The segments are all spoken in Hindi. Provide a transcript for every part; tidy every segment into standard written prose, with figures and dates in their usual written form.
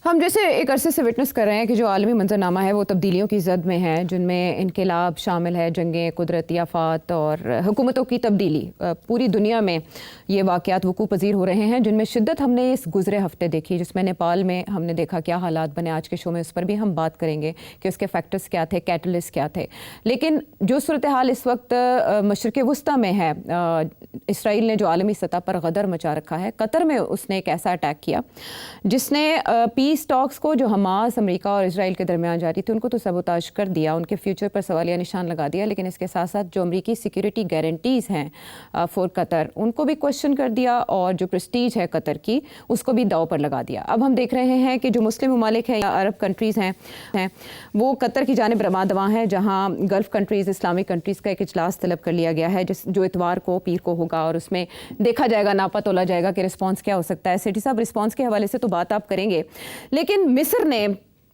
हम जैसे एक अरसे से विटनेस कर रहे हैं कि जो आलमी मंजरनामा है वो तब्दीलियों की जद में है, जिनमें इनकलाब शामिल है, जंगें, कुदरती आफात और हुकूमतों की तब्दीली। पूरी दुनिया में ये वाक़यात वकूअ पजीर हो रहे हैं, जिनमें शिद्दत हमने इस गुज़रे हफ्ते देखी, जिसमें नेपाल में हमने देखा क्या हालात बने। आज के शो में उस पर भी हम बात करेंगे कि उसके फैक्टर्स क्या थे, कैटलिस्ट क्या थे। लेकिन जो सूरत हाल इस वक्त मशरक़ वस्ता में है, इसराइल ने जो आलमी सतह पर गदर मचा रखा है, कतर में उसने एक ऐसा अटैक किया जिसने पीस टॉक्स को, जो हमास, अमेरिका और इसराइल के दरमियान जारी थी, उनको तो सबोताज कर दिया, उनके फ्यूचर पर सवालिया निशान लगा दिया। लेकिन इसके साथ साथ जो अमेरिकी सिक्योरिटी गारंटीज़ हैं फॉर कतर, उनको भी क्वेश्चन कर दिया, और जो प्रेस्टीज है कतर की, उसको भी दाव पर लगा दिया। अब हम देख रहे हैं कि जो मुस्लिम ममालिक हैं या अरब कंट्रीज़ हैं वो कतर की जानिब रमादवा हैं, जहाँ गल्फ़ कंट्रीज़, इस्लामिक कंट्रीज़ का एक इजलास तलब कर लिया गया है, जो इतवार को, पीर को होगा, और उसमें देखा जाएगा, नापा तोला जाएगा कि रिस्पॉन्स क्या हो सकता है। सिटी साहब, रिस्पॉन्स के हवाले से तो बात आप करेंगे, लेकिन मिस्र ने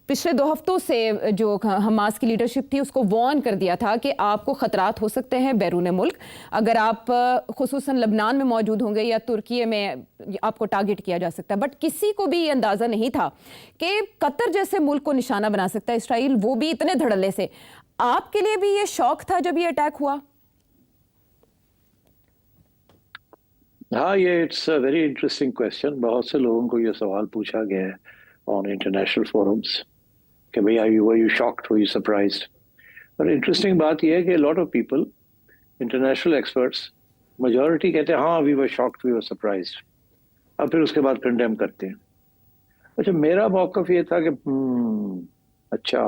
पिछले 2 हफ्तों से जो हमास की लीडरशिप थी उसको वार्न कर दिया था कि आपको खतरात हो सकते हैं बैरून मुल्क, अगर आप खुसूसन लबनान में मौजूद होंगे या तुर्की में आपको टारगेट किया जा सकता है। बट किसी को भी ये अंदाज़ा नहीं था कि कतर जैसे मुल्क को निशाना बना सकता है इसराइल, वो भी इतने धड़ल्ले से। आपके लिए भी ये शौक था जब ये अटैक हुआ? हाँ, ये it's a very interesting question. बहुत से लोगों को ये सवाल पूछा गया है ऑन इंटरनेशनल फोरम्स कि भाई were you shocked, were you surprised. पर इंटरेस्टिंग बात यह है कि lot of people, international experts, majority कहते हैं हाँ we were shocked, we were surprised, और फिर उसके बाद कंडेम करते हैं। अच्छा, मेरा मौकफ ये था कि अच्छा,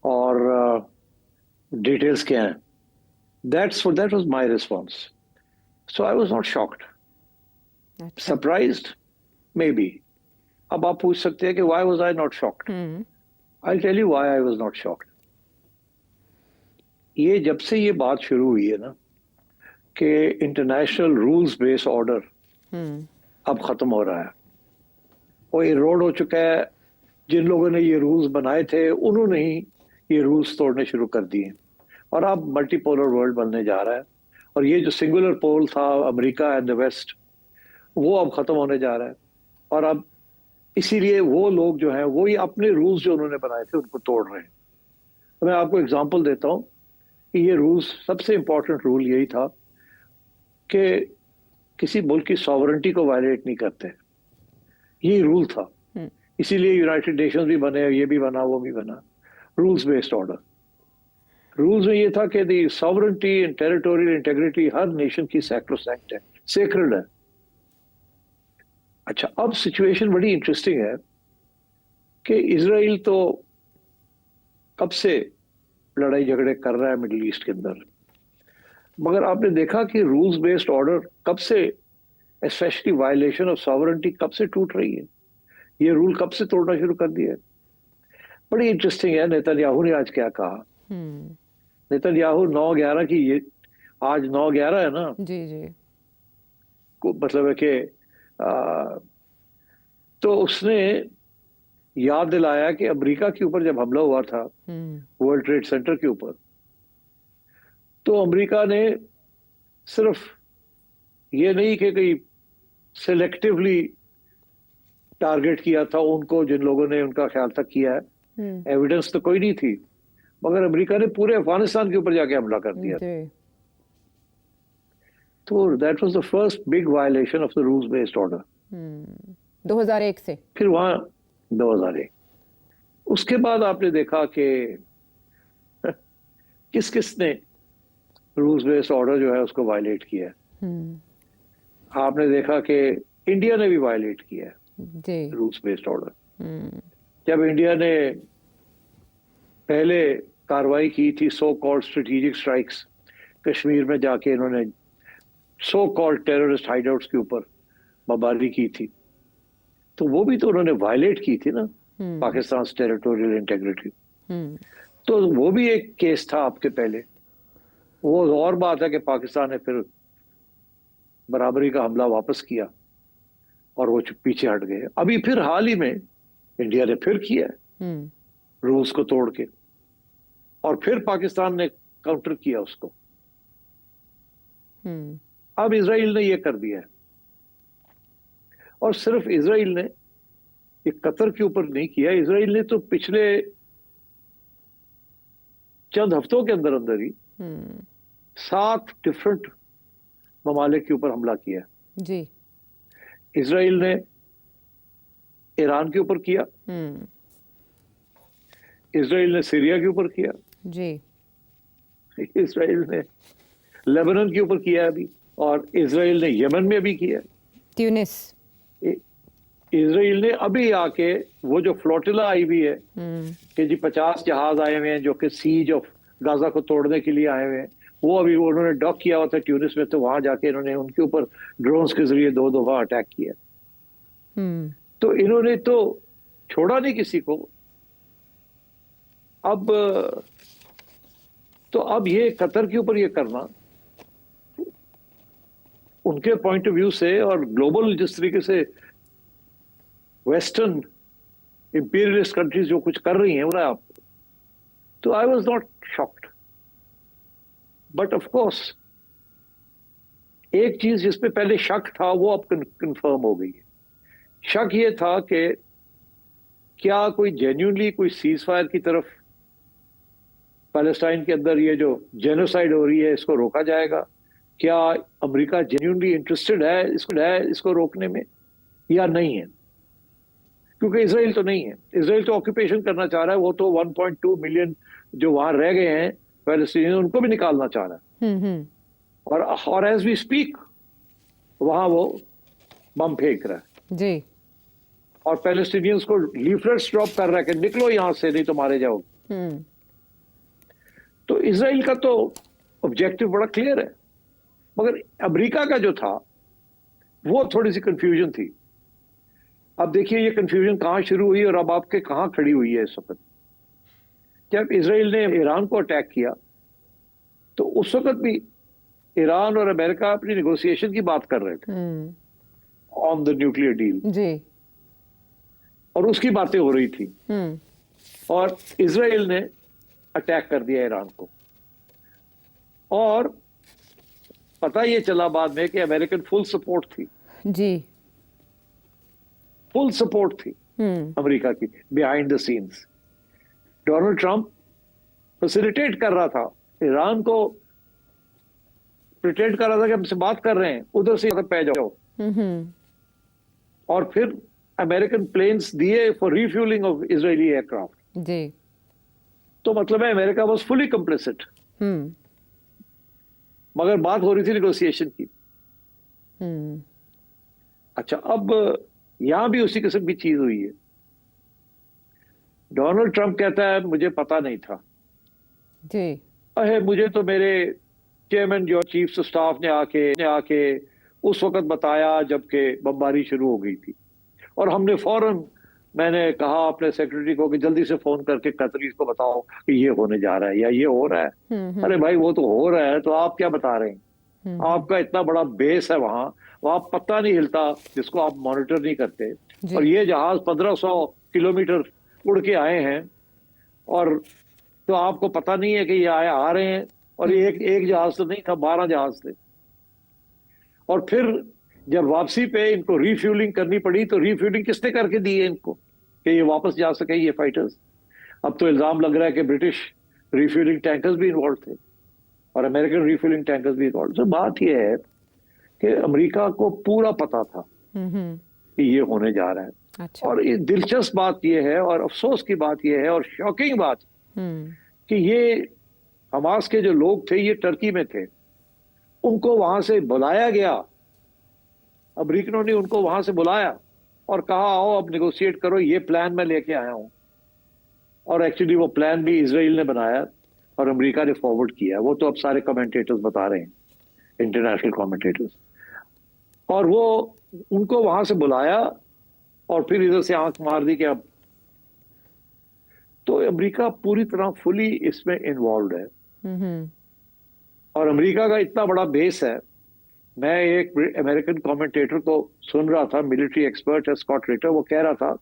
और डिटेल्स क्या हैं? That was my response. So I was not shocked, अच्छा। Surprised maybe. अब आप पूछ सकते हैं कि why was I not shocked. I tell you why I was not shocked. ये जब से ये बात शुरू हुई है ना कि इंटरनेशनल रूल्स बेस्ड ऑर्डर अब खत्म हो रहा है, वो इरोड हो चुका है। जिन लोगों ने ये रूल्स बनाए थे उन्होंने ही ये रूल्स तोड़ने शुरू कर दिए, और अब मल्टीपोलर वर्ल्ड बनने जा रहा है। और ये जो सिंगुलर पोल था, अमेरिका एंड द वेस्ट, वो अब खत्म होने जा रहा है। और अब इसीलिए वो लोग जो हैं वो ही अपने रूल्स जो उन्होंने बनाए थे उनको तोड़ रहे हैं। तो मैं आपको एग्जांपल देता हूं कि ये रूल्स, सबसे इंपॉर्टेंट रूल यही था कि किसी मुल्क की सॉवरेंटी को वायलेट नहीं करते। यही रूल था। इसीलिए यूनाइटेड नेशंस भी बने, ये भी बना, वो भी बना। Rules based order. रूल्स में ये था कि the sovereignty and territorial integrity हर नेशन की सैक्रोसैंक्ट है, सेक्रेड है। अच्छा, अब सिचुएशन बड़ी इंटरेस्टिंग है कि इजराइल तो कब से लड़ाई झगड़े कर रहा है मिडिल ईस्ट के अंदर, मगर आपने देखा कि रूल्स बेस्ड ऑर्डर कब से, स्पेशली वायलेशन ऑफ सॉवरेंटी, कब से टूट रही है। ये रूल कब से तोड़ना शुरू कर दिया है। बड़ी इंटरेस्टिंग है। नेतन्याहू ने आज क्या कहा। नेतन्याहू 9/11 की, ये आज 9/11 है ना, जी जी। को मतलब है कि आ, तो उसने याद दिलाया कि अमेरिका के ऊपर जब हमला हुआ था, वर्ल्ड ट्रेड सेंटर के ऊपर, तो अमेरिका ने सिर्फ ये नहीं कि कहीं सिलेक्टिवली टारगेट किया था उनको, जिन लोगों ने उनका ख्याल तक किया है, एविडेंस तो कोई नहीं थी, मगर अमेरिका ने पूरे अफगानिस्तान के ऊपर जाके हमला कर दिया था। तो that was the first big violation of the rules based order. 2001 से फिर वहां 2001, उसके बाद आपने देखा कि किस किस ने रूल्स बेस्ड ऑर्डर जो है उसको वायलेट किया है। आपने देखा कि इंडिया ने भी वायलेट किया है रूल्स बेस्ड ऑर्डर। जब इंडिया ने पहले कार्रवाई की थी, so called strategic strikes, Kashmir में जाके इन्होंने सो कॉल्ड टेररिस्ट हाइडआउट्स के ऊपर बमबारी की थी, तो वो भी तो उन्होंने वायलेट की थी ना, पाकिस्तान टेरिटोरियल इंटेग्रिटी। तो वो भी एक केस था आपके पहले। वो और बात है कि पाकिस्तान ने फिर बराबरी का हमला वापस किया और वो पीछे हट गए। अभी फिर हाल ही में इंडिया ने फिर किया रूल्स को तोड़ के, और फिर पाकिस्तान ने काउंटर किया उसको। अब इसराइल ने ये कर दिया है, और सिर्फ इसराइल ने ये कतर के ऊपर नहीं किया। इजराइल ने तो पिछले चंद हफ्तों के अंदर अंदर ही 7 डिफरेंट ममालिक के ऊपर हमला किया। जी। इजराइल ने ईरान के ऊपर किया, इजराइल ने सीरिया के ऊपर किया, जी। इजराइल ने लेबनान के ऊपर किया अभी, और इजराइल ने यमन में भी किया। ट्यूनिस। इजराइल ने अभी आके वो जो फ्लोटिला आई हुई है कि जी 50 जहाज आए हुए हैं जो कि सीज ऑफ गाजा को तोड़ने के लिए आए हुए हैं, वो अभी उन्होंने डॉक किया हुआ था ट्यूनिस में, तो वहां जाके इन्होंने उनके ऊपर ड्रोन्स के जरिए 2 दफा अटैक किया। तो इन्होंने तो छोड़ा नहीं किसी को। अब ये कतर के ऊपर ये करना उनके पॉइंट ऑफ व्यू से, और ग्लोबल जिस तरीके से वेस्टर्न इंपीरियलिस्ट कंट्रीज जो कुछ कर रही हैं ना, आप तो आई was not shocked. But of course एक चीज जिसपे पहले शक था वो अब कंफर्म हो गई है। शक ये था कि क्या कोई जेन्युइनली कोई सीज फायर की तरफ पैलेस्टाइन के अंदर ये जो जेनोसाइड हो रही है इसको रोका जाएगा? क्या अमेरिका जेन्युइनली इंटरेस्टेड है इसको रोकने में या नहीं है? क्योंकि इसराइल तो नहीं है, इसराइल तो ऑक्यूपेशन करना चाह रहा है। वो तो 1.2 मिलियन जो वहां रह गए हैं पैलेस्टीनियन, उनको भी निकालना चाह रहा है। और एज वी स्पीक वहां वो बम फेंक रहा है जी। और पैलेस्टीनियंस को लीफलेट्स ड्रॉप कर रहा है कि निकलो यहां से, नहीं तो मारे जाओगे। तो इसराइल का तो ऑब्जेक्टिव बड़ा क्लियर है, मगर अमेरिका का जो था वो थोड़ी सी कंफ्यूजन थी। अब देखिए ये कंफ्यूजन कहां शुरू हुई और अब आपके कहां खड़ी हुई है इस वक्त। जब इसराइल ने ईरान को अटैक किया तो उस वक्त भी ईरान और अमेरिका अपनी नेगोशिएशन की बात कर रहे थे ऑन द न्यूक्लियर डील जी। और उसकी बातें हो रही थी, और इसराइल ने अटैक कर दिया ईरान को। और पता ये चला बाद में कि अमेरिकन फुल सपोर्ट थी, जी। फुल सपोर्ट थी अमेरिका की behind the scenes. Donald Trump facilitate कर रहा था ईरान को, प्रिटेंड कर रहा था कि हमसे बात कर रहे हैं, उधर से पै जाओ। और फिर अमेरिकन प्लेन्स दिए for refuelling of Israeli aircraft. जी। तो मतलब है अमेरिका वाज फुली कंप्लिसिट। मगर बात हो रही थी नेगोशिएशन की। अच्छा, अब यहां भी उसी किस्म की चीज हुई है। डोनाल्ड ट्रंप कहता है मुझे पता नहीं था। जी। अरे मुझे तो मेरे चेयरमैन जो चीफ स्टाफ ने आके उस वक्त बताया जबकि बमबारी शुरू हो गई थी, और हमने फौरन मैंने कहा अपने सेक्रेटरी को कि जल्दी से फोन करके कतरीज को बताओ कि ये होने जा रहा है या ये हो रहा है। अरे भाई वो तो हो रहा है, तो आप क्या बता रहे हैं? आपका इतना बड़ा बेस है वहां पत्ता नहीं हिलता जिसको आप मॉनिटर नहीं करते। और ये जहाज 1500 किलोमीटर उड़ के आए हैं, और तो आपको पता नहीं है कि ये आ रहे हैं। और ये एक जहाज तो नहीं था, 12 जहाज थे। और फिर जब वापसी पे इनको रिफ्यूलिंग करनी पड़ी तो रिफ्यूलिंग किसने करके दी है इनको कि ये वापस जा सके ये फाइटर्स? अब तो इल्जाम लग रहा है कि ब्रिटिश रिफ्यूलिंग टैंकर्स भी इन्वॉल्व थे और अमेरिकन रिफ्यूलिंग टैंकर्स भी इन्वॉल्व। तो बात यह है कि अमेरिका को पूरा पता था कि ये होने जा रहा है। अच्छा। और ये दिलचस्प बात यह है और अफसोस की बात यह है और शॉकिंग बात कि ये हमास के जो लोग थे ये टर्की में थे, उनको वहां से बुलाया गया। अमेरिकनों ने उनको वहां से बुलाया और कहा आओ अब नेगोशिएट करो, ये प्लान मैं लेके आया हूं। और एक्चुअली वो प्लान भी इसराइल ने बनाया और अमेरिका ने फॉरवर्ड किया। वो तो अब सारे कमेंटेटर्स बता रहे हैं, इंटरनेशनल कमेंटेटर्स। और वो उनको वहां से बुलाया और फिर इधर से आंख मार दी कि अब तो अमेरिका पूरी तरह फुली इसमें इन्वॉल्व है। और अमेरिका का इतना बड़ा बेस है। मैं एक अमेरिकन कमेंटेटर को सुन रहा था, मिलिट्री एक्सपर्ट है स्कॉट रिटर, वो कह रहा था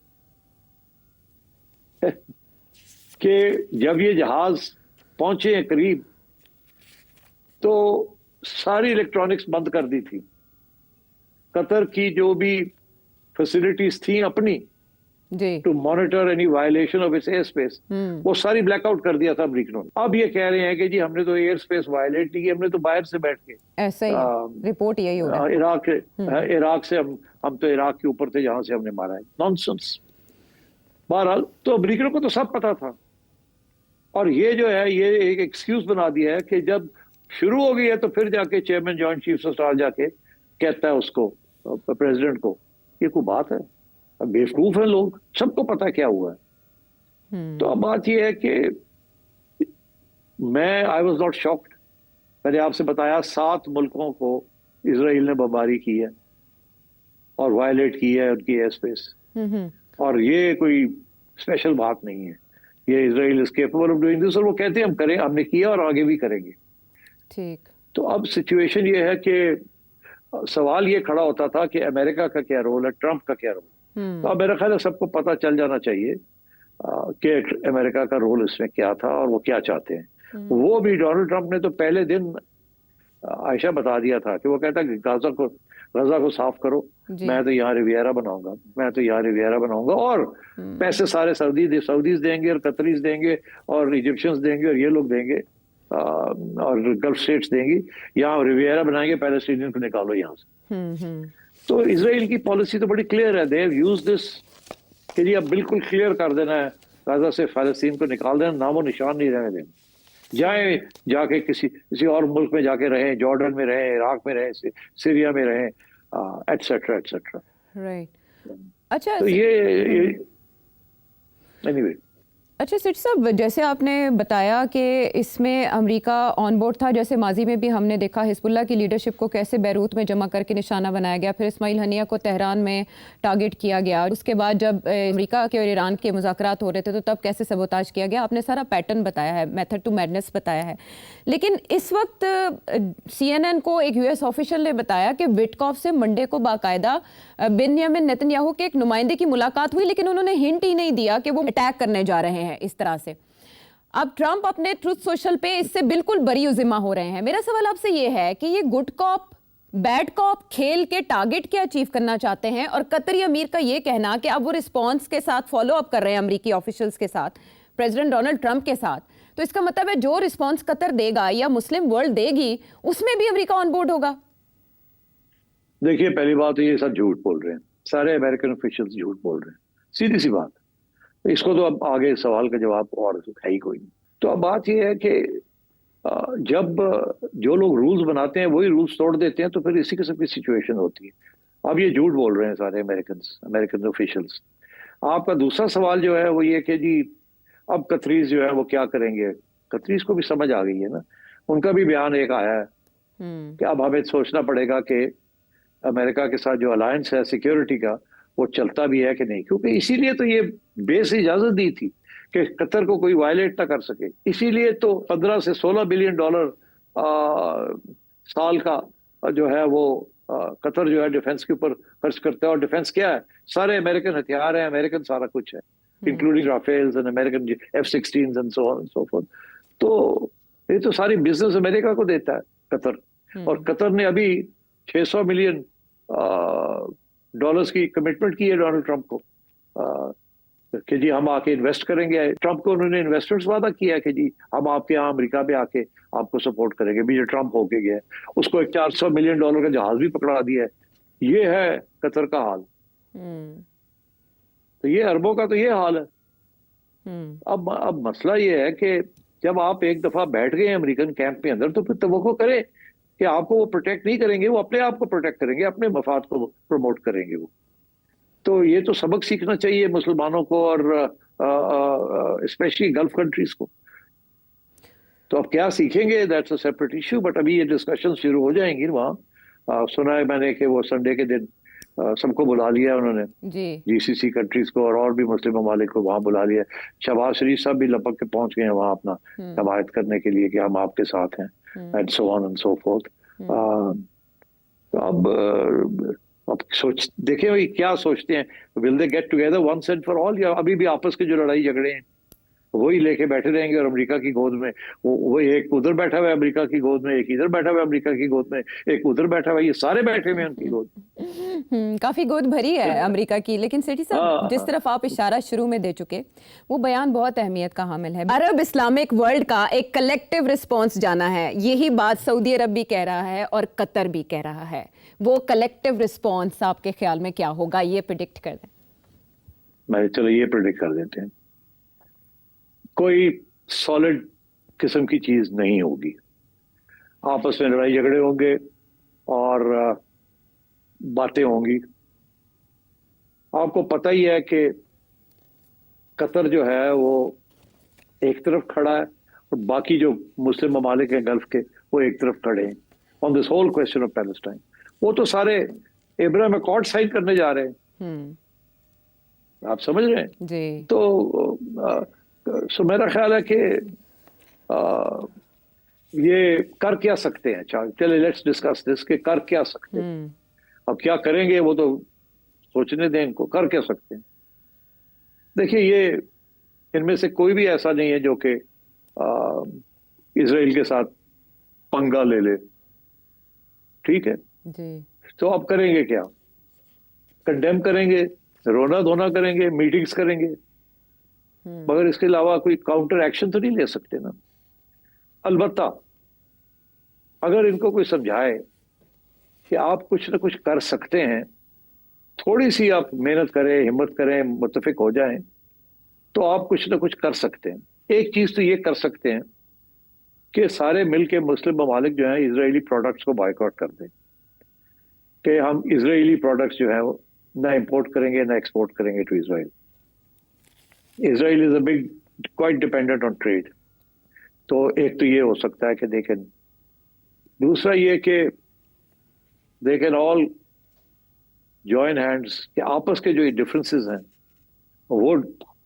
कि जब ये जहाज पहुंचे हैं करीब तो सारी इलेक्ट्रॉनिक्स बंद कर दी थी। कतर की जो भी फैसिलिटीज थी अपनी जी to monitor any violation of its airspace, वो सारी ब्लैकआउट कर दिया था अमेरिकनों ने। अब ये कह रहे हैं कि जी हमने तो एयर स्पेस वायलेट नहीं की, हमने तो बाहर से बैठ के ऐसा ही है, रिपोर्ट यही हो रहा है। इराक से हम तो इराक के ऊपर थे जहां से हमने मारा है। नॉनसेंस। बहरहाल तो अमेरिकनों को तो सब पता था, और ये जो है ये एक एक्सक्यूज बना दिया है कि जब शुरू हो गई है तो फिर जाके chairman joint chiefs of staff जाके कहता है उसको, प्रेसिडेंट को। ये कोई बात है? अब बेवकूफ है लोग, सबको पता क्या हुआ है। तो अब बात ये है कि आई वॉज नॉट शॉक्ड। मैंने आपसे बताया 7 मुल्कों को इसराइल ने बमबारी की है और वायलेट की है उनकी एयर स्पेस, और ये कोई स्पेशल बात नहीं है। ये Israel is capable of doing this, और वो कहते हैं हम करें, हमने किया और आगे भी करेंगे। ठीक। तो अब सिचुएशन ये है कि सवाल ये खड़ा होता था कि अमेरिका का क्या रोल है, ट्रंप का क्या रोल। तो अब मेरा ख्याल है सबको पता चल जाना चाहिए कि अमेरिका का रोल इसमें क्या था और वो क्या चाहते हैं। वो भी डोनाल्ड ट्रंप ने तो पहले दिन आयशा बता दिया था कि वो कहता है गजा को साफ करो, मैं तो यहाँ रिवियरा बनाऊंगा, मैं तो यहाँ रिवियरा बनाऊंगा, और पैसे सारे सऊदीज देंगे और कतरीज देंगे और इजिप्शियंस देंगे और ये लोग देंगे और गल्फ स्टेट्स देंगी, यहाँ रिवियरा बनाएंगे, पैलेस्टीनियन को निकालो यहाँ से। तो इसराइल की पॉलिसी तो बड़ी क्लियर है। दे हैव यूज्ड दिस कि जी अब बिल्कुल क्लियर कर देना है, गाजा से फलस्तीन को निकाल देना, नामो निशान नहीं रहने देना। जाए जाके किसी और मुल्क में जाके रहें, जॉर्डन में रहें, इराक में रहें, सीरिया में रहें, एटसेट्रा एटसेट्रा। राइट। अच्छा, तो ये एनीवे अच्छा सेठ साहब, जैसे आपने बताया कि इसमें अमेरिका ऑन बोर्ड था, जैसे माजी में भी हमने देखा हिजबुल्लाह की लीडरशिप को कैसे बैरूत में जमा करके निशाना बनाया गया, फिर इस्माइल हनिया को तेहरान में टारगेट किया गया, उसके बाद जब अमेरिका के और ईरान के मुज़ाकरात हो रहे थे तो तब कैसे सबोताज किया गया। आपने सारा पैटर्न बताया है, मेथड टू मैडनेस बताया है। लेकिन इस वक्त CNN को एक US ऑफिशियल ने बताया कि विटकॉफ से मंडे को बाकायदा बेंयामिन नेतन्याहू के एक नुमाइंदे की मुलाकात हुई, लेकिन उन्होंने हिंट ही नहीं दिया कि वो अटैक करने जा रहे हैं इस तरह से। अब ट्रंप अपने ट्रुथ सोशल पे इससे बिल्कुल बरी उज़िमा हो रहे हैं। मेरा सवाल आपसे ये है कि ये गुड कॉप बैड कॉप खेल के टारगेट क्या अचीव करना चाहते हैं, और कतरी अमीर का ये कहना कि अब वो रिस्पॉन्स के साथ फॉलो अप कर रहे हैं अमेरिकी ऑफिशियल्स के साथ, प्रेसिडेंट डोनाल्ड ट्रंप के साथ, तो इसका मतलब है जो रिस्पॉन्स कतर देगा या मुस्लिम वर्ल्ड देगी उसमें भी अमेरिका ऑन बोर्ड होगा। देखिए, पहली बात तो ये सब झूठ बोल रहे हैं, सारे अमेरिकन ऑफिशियल्स झूठ बोल रहे हैं, सीधी सी बात। इसको तो अब आगे सवाल का जवाब और है ही कोई नहीं। तो अब बात यह है कि जब जो लोग रूल्स बनाते हैं वही रूल्स तोड़ देते हैं तो फिर इसी किस्म की सिचुएशन होती है। अब ये झूठ बोल रहे हैं सारे अमेरिकन ऑफिशियल्स। आपका दूसरा सवाल जो है वो ये कि जी अब कतरीज जो है वो क्या करेंगे। कतरीज को भी समझ आ गई है ना, उनका भी बयान एक आया है कि अब हमें सोचना पड़ेगा कि अमेरिका के साथ जो अलायंस है सिक्योरिटी का वो चलता भी है कि नहीं, क्योंकि इसीलिए तो ये बेस इजाजत दी थी कि कतर को कोई वायलेट ना कर सके। इसीलिए तो 15 से 16 बिलियन डॉलर साल का जो है वो कतर जो है डिफेंस के ऊपर खर्च करता है। और डिफेंस क्या है? सारे अमेरिकन हथियार है, अमेरिकन सारा कुछ है, including Rafales and American F-16s and so on and so forth. तो ये तो सारी बिजनेस अमेरिका को देता है कतर। और कतर ने अभी 600 मिलियन डॉलर्स की कमिटमेंट की है डोनाल्ड ट्रंप को कि जी हम आके इन्वेस्ट करेंगे। ट्रंप को उन्होंने इन्वेस्टर्स वादा किया है कि जी हम आपके यहाँ अमेरिका में आके आपको सपोर्ट करेंगे। भी जो ट्रंप होके गया उसको एक 400 मिलियन डॉलर का जहाज भी पकड़ा दिया है। ये है कतर का हाल। तो ये अरबों का तो ये हाल है। अब मसला ये है कि जब आप एक दफा बैठ गए अमेरिकन कैंप में अंदर तो फिर तवक्को करें कि आपको वो प्रोटेक्ट नहीं करेंगे, वो अपने आप को प्रोटेक्ट करेंगे, अपने मफाद को प्रमोट करेंगे वो। तो ये तो सबक सीखना चाहिए मुसलमानों को और स्पेशली गल्फ कंट्रीज को। तो अब क्या सीखेंगे that's a separate issue, but अभी ये डिस्कशन शुरू हो जाएंगी वहाँ। सुना है मैंने कि वो संडे के दिन सबको बुला लिया उन्होंने, GCC कंट्रीज को और भी मुस्लिम ममालिक को वहाँ बुला लिया। शहबाज शरीफ साहब भी लपक के पहुंच गए हैं वहाँ अपना हिमायत करने के लिए कि हम आपके साथ हैं and so on and so forth. तो अब सोच देखें भाई क्या सोचते हैं, will they get together once and for all, या अभी भी आपस के जो लड़ाई झगड़े हैं वही लेके बैठे रहेंगे और अमेरिका की गोद में वो एक उधर बैठा हुआ है अमेरिका की गोद में, एक इधर बैठा हुआ है अमेरिका की गोद में, एक उधर बैठा हुआ है, ये सारे बैठे हुए हैं उनकी गोद में। काफी गोद भरी है अमेरिका की, लेकिन सेठी साहब हाँ जिस तरफ आप इशारा शुरू में दे चुके, वो बयान बहुत अहमियत का हामिल है। अरब इस्लामिक वर्ल्ड का एक कलेक्टिव रिस्पॉन्स जाना है, यही बात सऊदी अरब भी कह रहा है और कतर भी कह रहा है। वो कलेक्टिव रिस्पॉन्स आपके ख्याल में क्या होगा, ये प्रिडिक्ट कर दें। मैं चलो ये प्रेडिक्ट कर देते हैं, कोई सॉलिड किस्म की चीज नहीं होगी। आपस में लड़ाई झगड़े होंगे और बातें होंगी। आपको पता ही है कि कतर जो है वो एक तरफ खड़ा है और बाकी जो मुस्लिम ममालिक हैं गल्फ के, वो एक तरफ खड़े हैं on this whole question of Palestine. वो तो सारे अब्राहम अकॉर्ड साइन करने जा रहे हैं, आप समझ रहे हैं जी। तो सो मेरा ख्याल है कि ये कर क्या सकते हैं। चले लेट्स डिस्कस दिस के कर क्या सकते हैं। अब क्या करेंगे वो तो सोचने दें इनको, कर क्या सकते हैं। देखिए ये इनमें से कोई भी ऐसा नहीं है जो कि इजराइल के साथ पंगा ले ले, ठीक है जी। तो अब करेंगे क्या, कंडेम करेंगे, रोना धोना करेंगे, मीटिंग्स करेंगे, मगर इसके अलावा कोई काउंटर एक्शन तो नहीं ले सकते ना। अलबत्ता अगर इनको कोई समझाए कि आप कुछ ना कुछ कर सकते हैं, थोड़ी सी आप मेहनत करें, हिम्मत करें, मुत्तफिक हो जाएं, तो आप कुछ ना कुछ कर सकते हैं। एक चीज तो ये कर सकते हैं कि सारे मिलके मुस्लिम ममालिक जो हैं इजरायली प्रोडक्ट्स को बायकॉट कर दें, कि हम इजरायली प्रोडक्ट्स जो है वो ना इंपोर्ट करेंगे ना एक्सपोर्ट करेंगे to Israel. Israel is a big quite dependent on trade. तो एक तो ये हो सकता है कि देखें, दूसरा ये कि they can all join hands, कि आपस के जो डिफरेंसेस हैं वो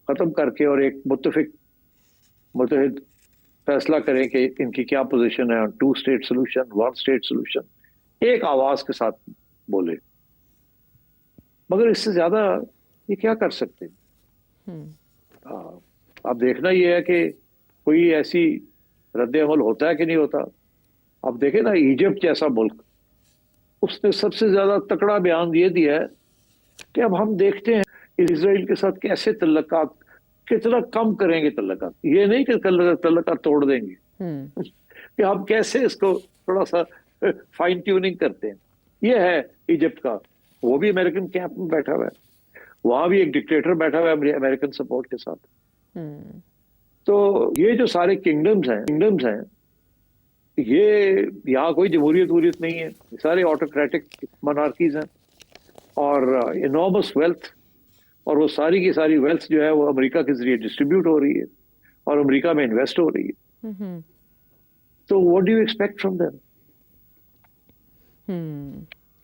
खत्म करके और एक मुत्तहिद फैसला करें कि इनकी क्या पोजीशन है on two state solution, one state solution, एक आवाज के साथ बोले। मगर इससे ज्यादा ये क्या कर सकते हैं। अब देखना ये है कि कोई ऐसी रद्द अमल होता है कि नहीं होता। अब देखें ना, इजिप्ट जैसा मुल्क, उसने सबसे ज्यादा तकड़ा बयान ये दिया है कि अब हम देखते हैं इजराइल के साथ कैसे तल्लकात, कितना कम करेंगे तल्लकात। ये नहीं कि तल्लकात तोड़ देंगे, कि हम कैसे इसको थोड़ा सा फाइन ट्यूनिंग करते हैं। ये है इजिप्ट का, वो भी अमेरिकन कैंप में बैठा हुआ है, वहां भी एक डिक्टेटर बैठा हुआ है अमेरिकन सपोर्ट के साथ। तो ये जो सारे किंगडम्स हैं, ये यहाँ कोई जमहूरियत नहीं है, सारे ऑटोक्रेटिक मोनार्कीज हैं और इनॉर्मस वेल्थ, और वो सारी की सारी वेल्थ जो है वो अमेरिका के जरिए डिस्ट्रीब्यूट हो रही है और अमेरिका में इन्वेस्ट हो रही है। तो what do you expect from them?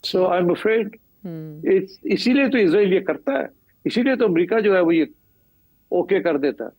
So I am afraid इसीलिए तो इजराइल ये करता है, इसीलिए तो अमेरिका जो है वो ये ओके कर देता है।